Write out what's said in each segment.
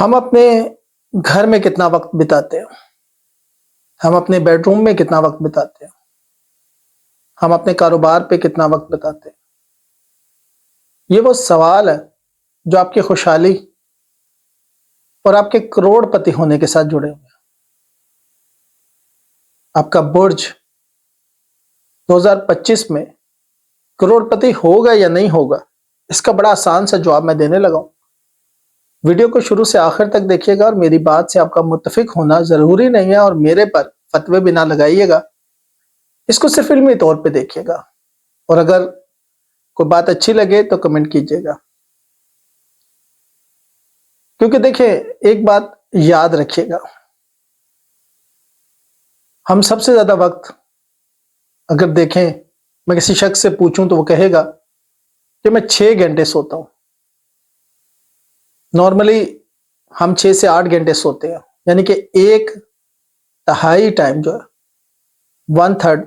हम अपने घर में कितना वक्त बिताते हैं? हम अपने बेडरूम में कितना वक्त बिताते हैं? हम अपने कारोबार पे कितना वक्त बिताते हैं? ये वो सवाल है जो आपकी खुशहाली और आपके करोड़पति होने के साथ जुड़े हुए हैं। आपका बुर्ज 2025 में करोड़पति होगा या नहीं होगा, इसका बड़ा आसान सा जवाब मैं देने लगा हूं। वीडियो को शुरू से आखिर तक देखिएगा और मेरी बात से आपका मुत्तफिक होना जरूरी नहीं है और मेरे पर फतवे भी ना लगाइएगा। इसको सिर्फ इल्मी तौर पे देखिएगा और अगर कोई बात अच्छी लगे तो कमेंट कीजिएगा। क्योंकि देखिए, एक बात याद रखिएगा, हम सबसे ज्यादा वक्त अगर देखें, मैं किसी शख्स से पूछूं तो वो कहेगा कि मैं 6 घंटे सोता हूं। नॉर्मली हम 6 से 8 घंटे सोते हैं, यानी कि एक तिहाई टाइम जो है, 1/3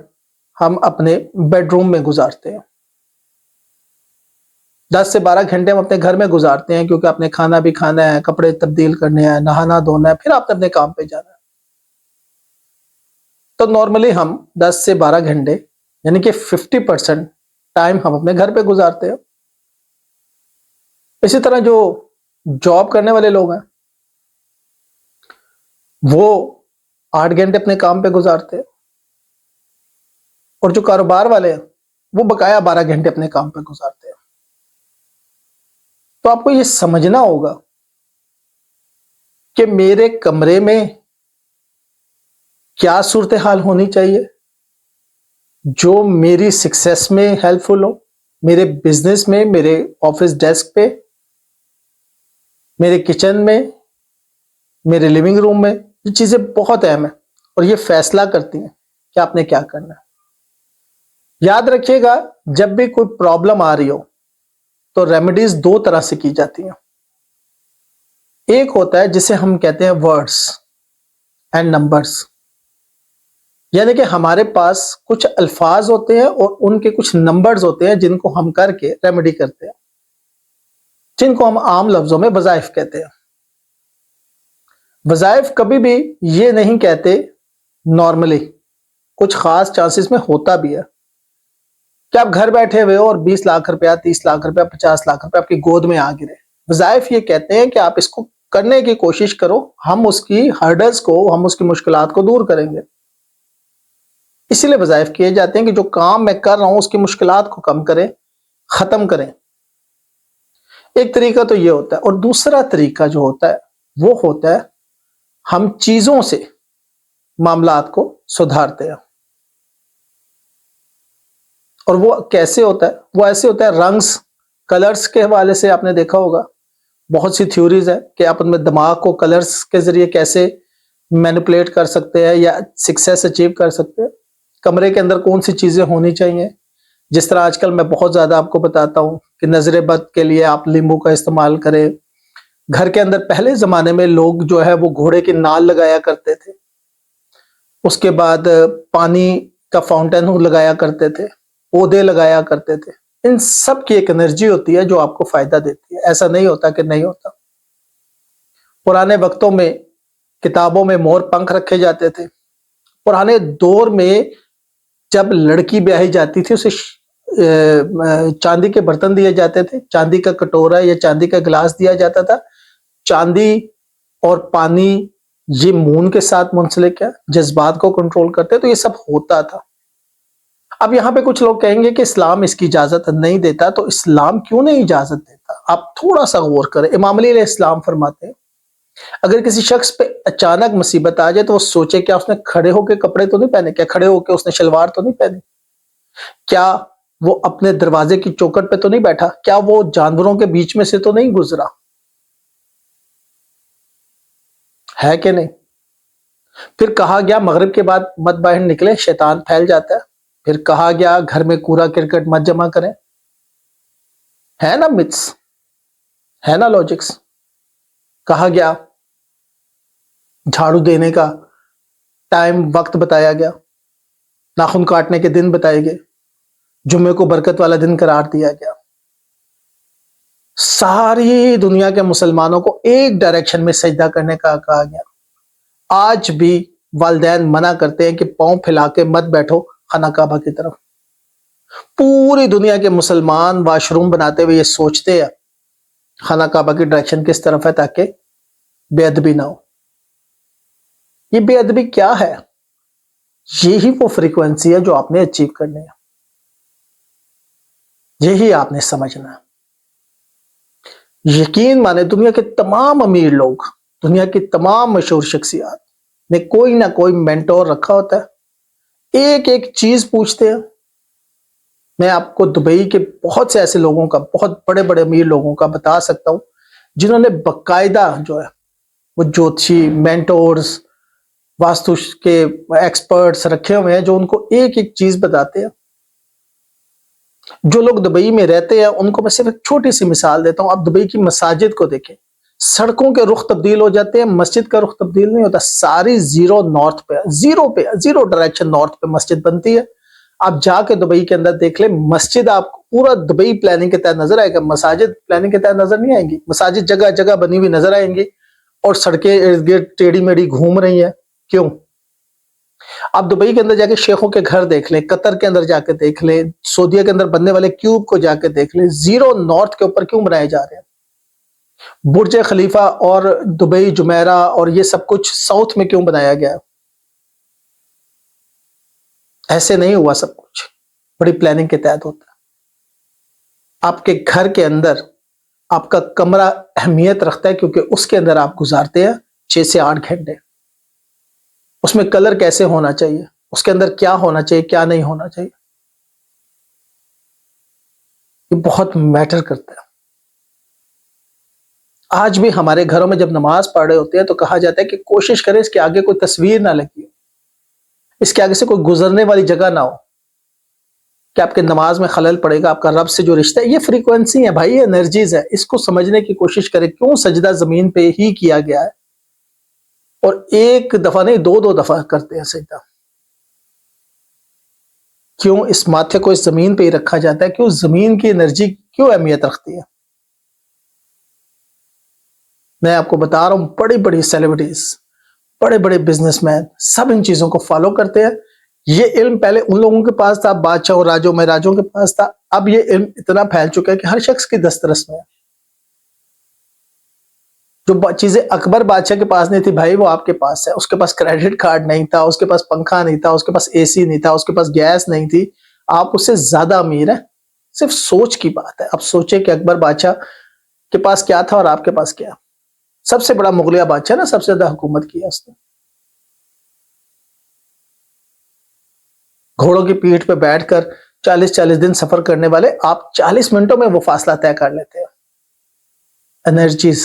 हम अपने बेडरूम में गुजारते हैं। 10 से 12 घंटे हम अपने घर में गुजारते हैं, क्योंकि आपने खाना भी खाना है, कपड़े तब्दील करने हैं, नहाना धोना है, फिर आपने अपने काम पे जाना है। तो नॉर्मली हम 10 से 12 घंटे यानी कि 50% टाइम हम अपने घर पे गुजारते हैं। इसी तरह जो जॉब करने वाले लोग हैं वो 8 घंटे अपने काम पे गुजारते हैं, और जो कारोबार वाले हैं वो बकाया 12 घंटे अपने काम पे गुजारते हैं। तो आपको ये समझना होगा कि मेरे कमरे में क्या सूरत हाल होनी चाहिए जो मेरी सक्सेस में हेल्पफुल हो, मेरे बिजनेस में, मेरे ऑफिस डेस्क पे, मेरे किचन में, मेरे लिविंग रूम में। ये चीजें बहुत अहम है और ये फैसला करती हैं कि आपने क्या करना है। याद रखिएगा, जब भी कोई प्रॉब्लम आ रही हो तो रेमेडीज दो तरह से की जाती हैं। एक होता है जिसे हम कहते हैं वर्ड्स एंड नंबर्स, यानी कि हमारे पास कुछ अल्फाज होते हैं और उनके कुछ नंबर्स होते हैं जिनको हम करके रेमेडी करते हैं, जिनको हम आम लफ्जों में वज़ाइफ कहते हैं। वज़ाइफ कभी भी ये नहीं कहते, नॉर्मली कुछ खास चांसेस में होता भी है कि आप घर बैठे हुए हो और 20 लाख रुपया, 30 लाख रुपया, 50 लाख रुपया आपकी गोद में आ गिरे। वज़ाइफ ये कहते हैं कि आप इसको करने की कोशिश करो, हम उसकी हर्डल्स को, हम उसकी मुश्किलात को दूर करेंगे। इसीलिए वज़ाइफ किए जाते हैं कि जो काम मैं कर रहा हूं उसकी मुश्किलात को कम करें, खत्म करें। एक तरीका तो ये होता है, और दूसरा तरीका जो होता है वो होता है हम चीजों से मामलात को सुधारते हैं। और वो कैसे होता है? वो ऐसे होता है, रंग्स, कलर्स के हवाले से आपने देखा होगा, बहुत सी थ्योरीज है कि आप अपने दिमाग को कलर्स के जरिए कैसे मैनिपुलेट कर सकते हैं या सक्सेस अचीव कर सकते हैं। कमरे के अंदर कौन सी चीजें होनी चाहिए, जिस तरह आजकल मैं बहुत ज्यादा आपको बताता हूं कि नजरे बद के लिए आप नींबू का इस्तेमाल करें। घर के अंदर पहले जमाने में लोग जो है वो घोड़े की नाल लगाया करते थे, उसके बाद पानी का फाउंटेन लगाया करते थे, पौधे लगाया करते थे। इन सब की एक एनर्जी होती है जो आपको फायदा देती है, ऐसा नहीं होता कि नहीं होता। पुराने वक्तों में किताबों में मोर पंख रखे जाते थे। पुराने दौर में जब लड़की ब्याही जाती थी उसे चांदी के बर्तन दिए जाते थे, चांदी का कटोरा या चांदी का गिलास दिया जाता था। चांदी और पानी ये मून के साथ मुंसलिक है, जज्बात को कंट्रोल करते, तो ये सब होता था। अब यहां पे कुछ लोग कहेंगे कि इस्लाम इसकी इजाजत नहीं देता, तो इस्लाम क्यों नहीं इजाजत देता? आप थोड़ा सा गौर करें। इमाम अली अलैहिस्सलाम फरमाते हैं, अगर किसी शख्स पे अचानक मुसीबत आ जाए तो वो सोचे क्या उसने खड़े होकर कपड़े तो नहीं पहने, क्या खड़े होकर उसने शलवार तो नहीं पहनी, क्या वो अपने दरवाजे की चौखट पे तो नहीं बैठा, क्या वो जानवरों के बीच में से तो नहीं गुजरा, है कि नहीं? फिर कहा गया मगरिब के बाद मत बाहर निकले, शैतान फैल जाता है। फिर कहा गया घर में कूड़ा करकट मत जमा करें। है ना मिथ्स, है ना लॉजिक्स। कहा गया झाड़ू देने का टाइम, वक्त बताया गया, नाखून काटने के दिन बताए गए, जुम्मे को बरकत वाला दिन करार दिया गया। सारी दुनिया के मुसलमानों को एक डायरेक्शन में सजदा करने का कहा गया। आज भी वालिदैन मना करते हैं कि पांव फैला के मत बैठो खाना काबा की तरफ। पूरी दुनिया के मुसलमान वॉशरूम बनाते हुए ये सोचते हैं खाना काबा की डायरेक्शन किस तरफ है ताकि बेअदबी ना हो। ये बेअदबी क्या है? यही वो फ्रीक्वेंसी है जो आपने अचीव करनी है, यही आपने समझना है। यकीन माने दुनिया के तमाम अमीर लोग, दुनिया की तमाम मशहूर शख्सियत ने कोई ना कोई मेंटोर रखा होता है। एक एक चीज पूछते हैं। मैं आपको दुबई के बहुत से ऐसे लोगों का, बहुत बड़े बड़े अमीर लोगों का बता सकता हूं जिन्होंने बकायदा जो है वो ज्योतिषी, मेंटोर्स, वास्तु के एक्सपर्ट्स रखे हुए हैं जो उनको एक एक चीज बताते हैं। जो लोग दुबई में रहते हैं उनको मैं सिर्फ एक छोटी सी मिसाल देता हूं। आप दुबई की मसाजिद को देखें, सड़कों के रुख तब्दील हो जाते हैं, मस्जिद का रुख तब्दील नहीं होता। सारी जीरो नॉर्थ पे, जीरो डायरेक्शन नॉर्थ पे मस्जिद बनती है। आप जाके दुबई के अंदर देख ले, मस्जिद आपको पूरा दुबई प्लानिंग के तहत नजर आएगा, मसाजिद प्लानिंग के तहत नजर नहीं आएंगी। मसाजिद जगह जगह बनी हुई नजर आएंगी और सड़कें इर्द गिर्द टेढ़ी मेढ़ी घूम रही है। क्यों? आप दुबई के अंदर जाके शेखों के घर देख लें, कतर के अंदर जाके देख लें, सऊदीया के अंदर बनने वाले क्यूब को जाके देख लें, जीरो नॉर्थ के ऊपर क्यों बनाए जा रहे हैं? बुर्ज खलीफा और दुबई जुमेरा और ये सब कुछ साउथ में क्यों बनाया गया है? ऐसे नहीं हुआ सब कुछ, बड़ी प्लानिंग के तहत होता है। आपके घर के अंदर आपका कमरा अहमियत रखता है क्योंकि उसके अंदर आप गुजारते हैं 6 से 8 घंटे। उसमें कलर कैसे होना चाहिए, उसके अंदर क्या होना चाहिए, क्या नहीं होना चाहिए, ये बहुत मैटर करता है। आज भी हमारे घरों में जब नमाज पढ़ रहे होते हैं तो कहा जाता है कि कोशिश करें इसके आगे कोई तस्वीर ना लगी हो, इसके आगे से कोई गुजरने वाली जगह ना हो कि आपके नमाज में खलल पड़ेगा। आपका रब से जो रिश्ता है, ये फ्रीक्वेंसी है भाई, ये एनर्जीज है। इसको समझने की कोशिश करें। क्यों सजदा जमीन पे ही किया गया है और एक दफा नहीं, 2-2 दफा करते हैं सजदा? क्यों इस माथे को इस जमीन पे ही रखा जाता है? क्यों जमीन की एनर्जी क्यों अहमियत रखती है? मैं आपको बता रहा हूं, बड़ी बड़ी सेलिब्रिटीज, बड़े बड़े बिजनेसमैन सब इन चीजों को फॉलो करते हैं। ये इल्म पहले उन लोगों के पास था, बादशाह और राजों में, राजों के पास था। अब ये इल्म इतना फैल चुका है कि हर शख्स की दस्तरस में है। जो चीजें अकबर बादशाह के पास नहीं थी भाई, वो आपके पास है। उसके पास क्रेडिट कार्ड नहीं था, उसके पास पंखा नहीं था, उसके पास एसी नहीं था, उसके पास गैस नहीं थी। आप उससे ज्यादा अमीर हैं। सिर्फ सोच की बात है। अब सोचे कि अकबर बादशाह के पास क्या था और आपके पास क्या। सबसे बड़ा मुगलिया बादशाह ना, सबसे ज्यादा हुकूमत किया उसने। घोड़ों की पीठ पे बैठकर 40-40 दिन सफर करने वाले आप 40 मिनटों में वो फासला तय कर लेते हैं। एनर्जीज,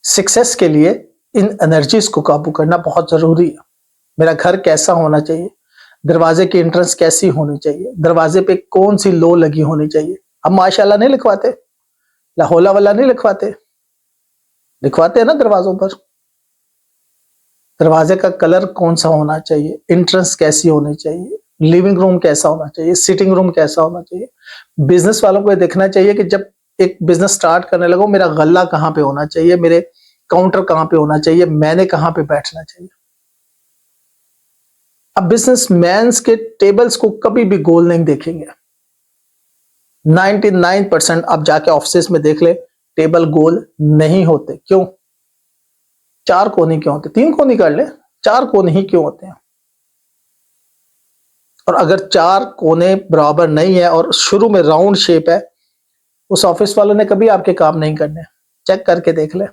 सक्सेस के लिए इन एनर्जीज को काबू करना बहुत जरूरी है। मेरा घर कैसा होना चाहिए, दरवाजे की एंट्रेंस कैसी होनी चाहिए, दरवाजे पे कौन सी लो लगी होनी चाहिए। हम माशाल्लाह नहीं लिखवाते, लाहौला वाला नहीं लिखवाते, लिखवाते हैं ना दरवाजों पर। दरवाजे का कलर कौन सा होना चाहिए, एंट्रेंस कैसी होनी चाहिए, लिविंग रूम कैसा होना चाहिए, सिटिंग रूम कैसा होना चाहिए। बिजनेस वालों को ये देखना चाहिए कि जब एक बिजनेस स्टार्ट करने लगो, मेरा गल्ला कहां पे होना चाहिए, मेरे काउंटर कहां पे होना चाहिए, मैंने कहां पे बैठना चाहिए। अब बिजनेसमैन के टेबल्स को कभी भी गोल नहीं देखेंगे। 99% आप जाके ऑफिस में देख ले, टेबल गोल नहीं होते। क्यों? 4 कोने क्यों होते? 3 कोने कर ले, 4 कोने ही क्यों होते हैं? और अगर 4 कोने बराबर नहीं है और शुरू में राउंड शेप है, उस ऑफिस वालों ने कभी आपके काम नहीं करने। चेक करके देख ले।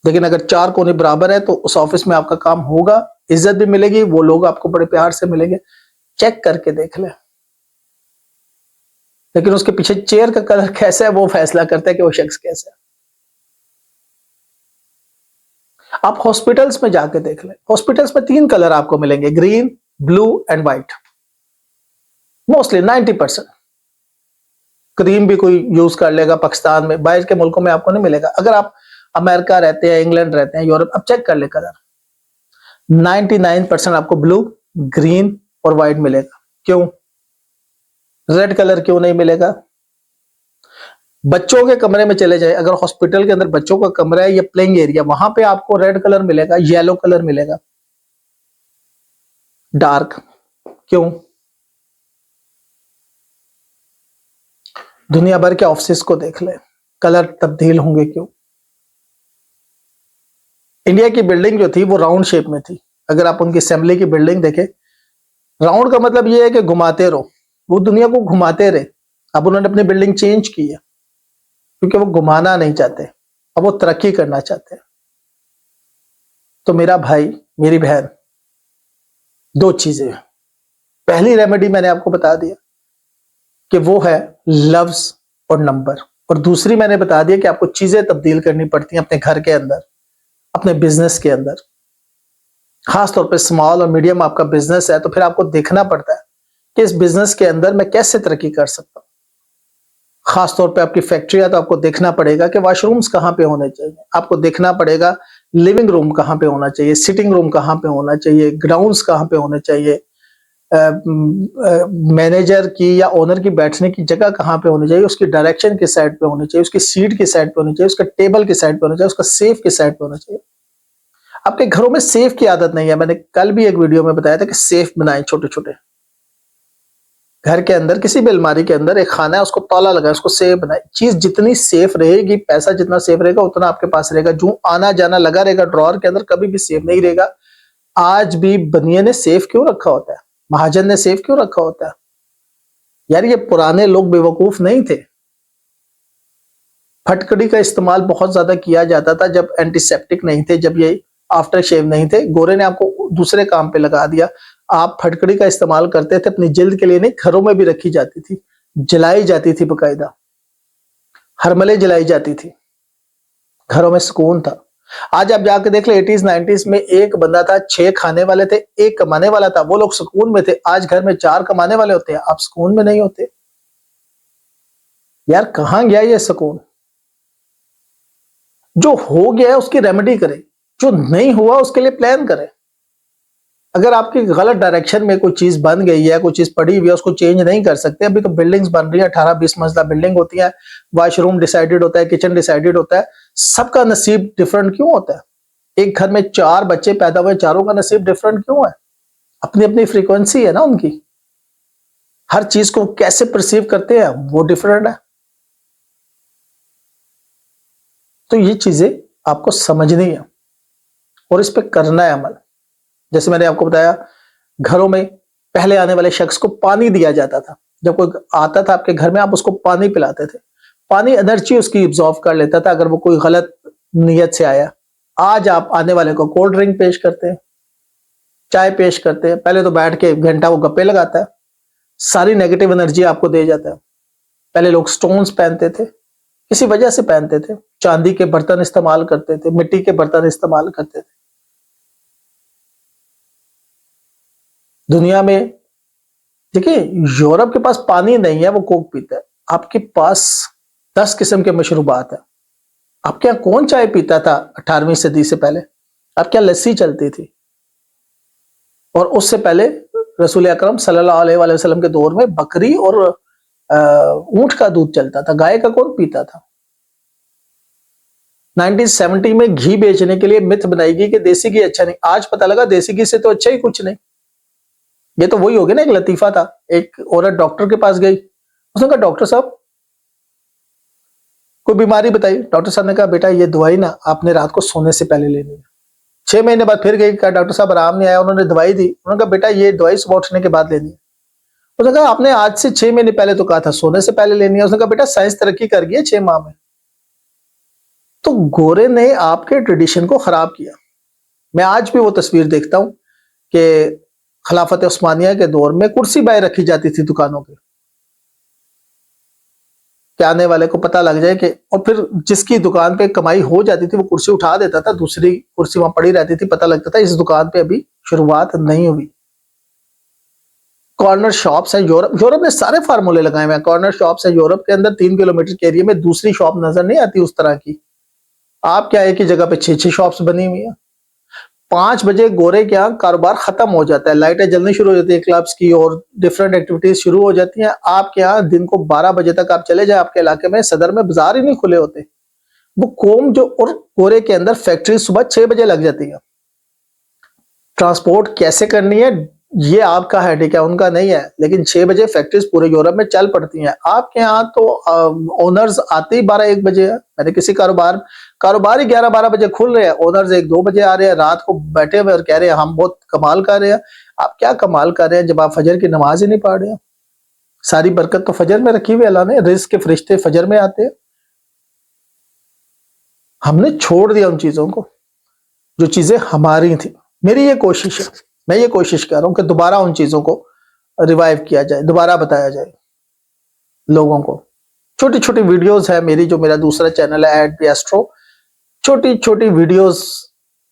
लेकिन अगर 4 कोने बराबर है तो उस ऑफिस में आपका काम होगा, इज्जत भी मिलेगी, वो लोग आपको बड़े प्यार से मिलेंगे। चेक करके देख ले। लेकिन उसके पीछे चेयर का कलर कैसा है वो फैसला करता है कि वो शख्स कैसा है। आप हॉस्पिटल्स में जाके देख ले, हॉस्पिटल्स में 3 कलर आपको मिलेंगे, green, blue and white. Mostly 90%। Cream भी कोई यूज कर लेगा पाकिस्तान में, बाहर के मुल्कों में आपको नहीं मिलेगा। अगर आप अमेरिका रहते हैं, इंग्लैंड रहते हैं, यूरोप, अब चेक कर ले कलर, 99% आपको ब्लू, ग्रीन और व्हाइट मिलेगा। क्यों? रेड कलर क्यों नहीं मिलेगा? बच्चों के कमरे में चले जाए, अगर हॉस्पिटल के अंदर बच्चों का कमरा है या प्लेइंग एरिया, वहां पे आपको रेड कलर मिलेगा, येलो कलर मिलेगा, डार्क। क्यों? दुनिया भर के ऑफिस को देख ले, कलर तब्दील होंगे क्यों? इंडिया की बिल्डिंग जो थी वो राउंड शेप में थी। अगर आप उनकी असेंबली की बिल्डिंग देखें, राउंड का मतलब ये है कि घुमाते रहो, वो दुनिया को घुमाते रहे। अब उन्होंने अपनी बिल्डिंग चेंज की है क्योंकि वो घुमाना नहीं चाहते, अब वो तरक्की करना चाहते हैं। तो मेरा भाई, मेरी बहन, दो चीजें हैं। पहली रेमेडी मैंने आपको बता दिया कि वो है लव्स और नंबर, और दूसरी मैंने बता दिया कि आपको चीजें तब्दील करनी पड़ती हैं अपने घर के अंदर, अपने बिजनेस के अंदर। खासतौर पे स्मॉल और मीडियम आपका बिजनेस है तो फिर आपको देखना पड़ता है कि इस बिजनेस के अंदर मैं कैसे तरक्की कर सकता हूं। खासतौर पे आपकी फैक्ट्री है तो आपको देखना पड़ेगा कि वॉशरूम्स कहाँ पे होने चाहिए, आपको देखना पड़ेगा लिविंग रूम कहाँ पे होना चाहिए, सिटिंग रूम कहाँ पे होना चाहिए, ग्राउंड्स कहाँ पे होने चाहिए, मैनेजर की या ओनर की बैठने की जगह कहाँ पे होनी चाहिए, उसकी डायरेक्शन किस साइड पे होनी चाहिए, उसकी सीट किस साइड पे होनी चाहिए, उसका टेबल किस साइड पे होना चाहिए, उसका सेफ किस साइड पे होना चाहिए। आपके घरों में सेफ की आदत नहीं है। मैंने कल भी एक वीडियो में बताया था कि सेफ बनाएं छोटे छोटे। घर के अंदर किसी भी अलमारी के अंदर एक खाना है, उसको ताला लगाए, उसको सेफ बनाए। चीज जितनी सेफ रहेगी, पैसा जितना सेफ रहेगा उतना आपके पास रहेगा। जो आना जाना लगा रहेगा ड्रॉअर के अंदर, कभी भी सेफ नहीं रहेगा। आज भी बनिए ने सेफ क्यों रखा होता है, महाजन ने सेफ क्यों रखा होता है? यार ये पुराने लोग बेवकूफ नहीं थे। फटकड़ी का इस्तेमाल बहुत ज्यादा किया जाता था जब एंटीसेप्टिक नहीं थे, जब ये आफ्टर शेव नहीं थे। गोरे ने आपको दूसरे काम पे लगा दिया। आप फटकड़ी का इस्तेमाल करते थे अपनी जिल्द के लिए नहीं, घरों में भी रखी जाती थी, जलाई जाती थी, बकायदा हरमले जलाई जाती थी, घरों में सुकून था। आज आप जाके देख ले, 80s 90s में एक बंदा था, 6 खाने वाले थे, एक कमाने वाला था, वो लोग सुकून में थे। आज घर में 4 कमाने वाले होते हैं, आप सुकून में नहीं होते। यार कहां गया ये सुकून? जो हो गया है उसकी रेमेडी करें, जो नहीं हुआ उसके लिए प्लान करें। अगर आपकी गलत डायरेक्शन में कोई चीज बन गई है, कोई चीज पड़ी हुई है, उसको चेंज नहीं कर सकते। अभी तो बिल्डिंग्स बन रही है, 18-20 मंजिला बिल्डिंग होती है, वॉशरूम डिसाइडेड होता है, किचन डिसाइडेड होता है। सबका नसीब डिफरेंट क्यों होता है? एक घर में 4 बच्चे पैदा हुए, चारों का नसीब डिफरेंट क्यों है? अपनी अपनी फ्रीक्वेंसी है ना उनकी, हर चीज को कैसे परसीव करते हैं वो डिफरेंट है। तो ये चीजें आपको समझनी है और इस पे करना है अमल। जैसे मैंने आपको बताया, घरों में पहले आने वाले शख्स को पानी दिया जाता था। जब कोई आता था आपके घर में, आप उसको पानी पिलाते थे। पानी एनर्जी उसकी एब्जॉर्व कर लेता था अगर वो कोई गलत नीयत से आया। आज आप आने वाले को कोल्ड ड्रिंक पेश करते हैं, चाय पेश करते हैं। पहले तो बैठ के घंटा वो गप्पे लगाता है, सारी नेगेटिव एनर्जी आपको दे जाता है। पहले लोग स्टोन्स पहनते थे, किसी वजह से पहनते थे, चांदी के बर्तन इस्तेमाल करते थे, मिट्टी के बर्तन इस्तेमाल करते थे। दुनिया में देखिए, यूरोप के पास पानी नहीं है, वो कोक पीता है। आपके पास 10 किस्म के मशरूबात है। आपके यहाँ कौन चाय पीता था 18वीं सदी से पहले? आपके यहाँ लस्सी चलती थी, और उससे पहले रसूल अकरम सल्लल्लाहु अलैहि वसल्लम के दौर में बकरी और ऊंट का दूध चलता था। गाय का कौन पीता था? 1970 में घी बेचने के लिए मिथ बनाई गई कि देसी घी अच्छा नहीं। आज पता लगा देसी घी से तो अच्छा ही कुछ नहीं। ये तो वही हो गया ना, एक लतीफा था। एक औरत डॉक्टर के पास गई, उसने कहा डॉक्टर साहब कोई बीमारी बताई। डॉक्टर साहब ने कहा बेटा ये दवाई ना आपने रात को सोने से पहले लेनी है। 6 महीने बाद फिर गई, कहा डॉक्टर साहब आराम नहीं आया। उन्होंने दवाई दी, उन्होंने कहा बेटा ये दवाई सुबह उठने के बाद लेनी है। उसने कहा आपने आज से 6 महीने पहले तो कहा था सोने से पहले लेनी है। उसने कहा बेटा साइंस तरक्की कर गई है 6 माह में। तो गोरे ने आपके ट्रेडिशन को खराब किया। मैं आज भी वो तस्वीर देखता हूं कि खिलाफत उस्मानिया के दौर में कुर्सी बाहर रखी जाती थी दुकानों की, कि आने वाले को पता लग जाए कि, और फिर जिसकी दुकान पे कमाई हो जाती थी वो कुर्सी उठा देता था, दूसरी कुर्सी वहां पड़ी रहती थी, पता लगता था इस दुकान पे अभी शुरुआत नहीं हुई। कॉर्नर शॉप्स है यूरोप में सारे फार्मूले लगाए हुए हैं। कॉर्नर शॉप्स है यूरोप के अंदर, 3 किलोमीटर के एरिया में दूसरी शॉप नजर नहीं आती उस तरह की। आप क्या एक ही जगह पे 6-6 शॉप्स बनी हुई है। 5 बजे गोरे के यहाँ कारोबार खत्म हो जाता है, लाइटें जलनी शुरू हो जाती है क्लब्स की और डिफरेंट एक्टिविटीज शुरू हो जाती हैं। आपके यहाँ दिन को 12 बजे तक आप चले जाए, आपके इलाके में सदर में बाजार ही नहीं खुले होते। वो कोम जो और गोरे के अंदर फैक्ट्री सुबह 6 बजे लग जाती है। ट्रांसपोर्ट कैसे करनी है ये आपका हेडेक है, उनका नहीं है, लेकिन 6 बजे फैक्ट्रीज पूरे यूरोप में चल पड़ती हैं। आपके यहाँ तो ओनर्स आते ही 12-1 बजे है। मैंने किसी कारोबार ही 11-12 बजे खुल रहे हैं, ओनर्स 1-2 बजे आ रहे हैं, रात को बैठे हुए और कह रहे हैं हम बहुत कमाल कर रहे हैं। आप क्या कमाल कर रहे हैं जब आप फजर की नमाज ही नहीं पढ़ रहे हैं? सारी बरकत तो फजर में रखी हुई अल्लाह ने, रिज़्क के फरिश्ते फजर में आते हैं। हमने छोड़ दिया उन चीजों को जो चीजें हमारी थी। मेरी ये कोशिश है, मैं ये कोशिश कर रहा हूं कि दोबारा उन चीजों को रिवाइव किया जाए, दोबारा बताया जाए लोगों को। छोटी छोटी वीडियोस है मेरी, जो मेरा दूसरा चैनल है @एस्ट्रो, छोटी छोटी वीडियोस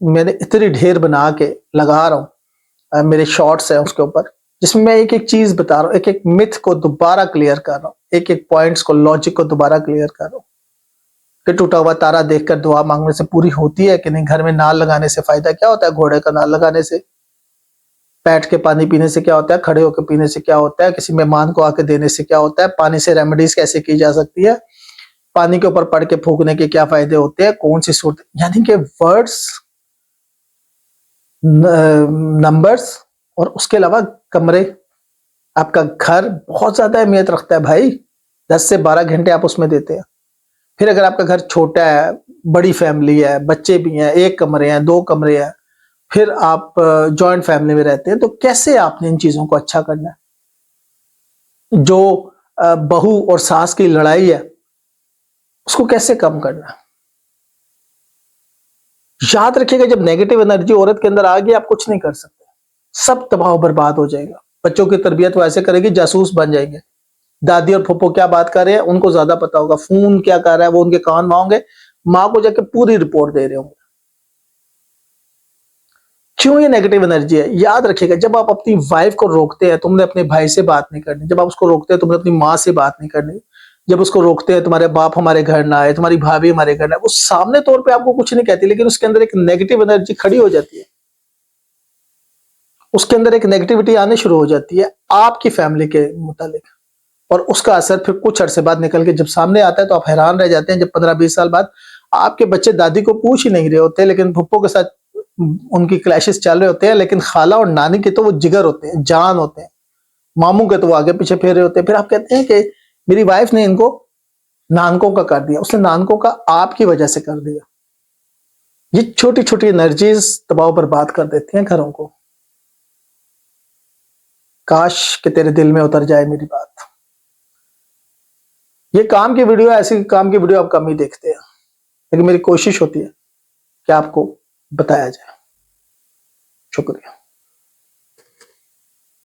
मैंने इतनी ढेर बना के लगा रहा हूँ, मेरे शॉर्ट्स हैं उसके ऊपर, जिसमें मैं एक एक चीज बता रहा हूँ, एक एक मिथ को दोबारा क्लियर कर रहा हूँ, एक एक पॉइंट्स को, लॉजिक को दोबारा क्लियर कर रहा हूँ कि टूटा हुआ तारा देखकर दुआ मांगने से पूरी होती है कि नहीं, घर में नाल लगाने से फायदा क्या होता है, घोड़े का नाल लगाने से, बैठ के पानी पीने से क्या होता है, खड़े होकर पीने से क्या होता है, किसी मेहमान को आके देने से क्या होता है, पानी से रेमेडीज कैसे की जा सकती है, पानी के ऊपर पड़ के फूकने के क्या फायदे होते हैं, कौन सी सूरत, यानी कि वर्ड्स, नंबर्स और उसके अलावा कमरे, आपका घर बहुत ज्यादा अहमियत रखता है भाई। 10 से 12 घंटे आप उसमें देते हैं। फिर अगर आपका घर छोटा है, बड़ी फैमिली है, बच्चे भी हैं, 1 कमरे हैं, 2 कमरे हैं, फिर आप जॉइंट फैमिली में रहते हैं, तो कैसे आपने इन चीजों को अच्छा करना है? जो बहू और सास की लड़ाई है उसको कैसे कम करना है? याद रखिएगा, जब नेगेटिव एनर्जी औरत के अंदर आ गई, आप कुछ नहीं कर सकते, सब तबाह बर्बाद हो जाएगा। बच्चों की तरबियत वो ऐसे करेगी, जासूस बन जाएंगे। दादी और फूफो क्या बात कर रहे हैं उनको ज्यादा पता होगा, फोन क्या कर रहा है वो उनके कान में होंगे, माँ को जाके पूरी रिपोर्ट दे रहे होंगे। क्यों ये नेगेटिव एनर्जी है? याद रखिएगा, जब आप अपनी वाइफ को रोकते हैं, तुमने अपने भाई से बात नहीं करनी, जब आप उसको रोकते हैं तुमने अपनी माँ से बात नहीं करनी, जब उसको रोकते हैं तुम्हारे बाप हमारे घर ना आए, तुम्हारी भाभी हमारे घर ना आए, वो सामने तौर पे आपको कुछ नहीं कहती, लेकिन उसके अंदर एक नेगेटिव एनर्जी खड़ी हो जाती है, उसके अंदर एक नेगेटिविटी आने शुरू हो जाती है आपकी फैमिली के मुतालिक, और उसका असर फिर कुछ अरसे बाद निकल के जब सामने आता है तो आप हैरान रह जाते हैं, जब 15-20 साल बाद आपके बच्चे दादी को पूछ ही नहीं रहे होते, लेकिन फुप्पो के साथ उनकी क्लैशेस चल रहे होते हैं, लेकिन खाला और नानी के तो वो जिगर होते हैं, जान होते हैं, मामू के तो वो आगे पीछे फेर रहे होते हैं। फिर आप कहते हैं कि मेरी वाइफ ने इनको नानकों का कर दिया, उसने नानकों का आपकी वजह से कर दिया। ये छोटी छोटी एनर्जीज तबाह बर्बाद कर देती हैं घरों को। काश कि तेरे दिल में उतर जाए मेरी बात। ये काम की वीडियो, ऐसी काम की वीडियो आप कम ही देखते हैं, लेकिन मेरी कोशिश होती है कि आपको बताया जाए। शुक्रिया।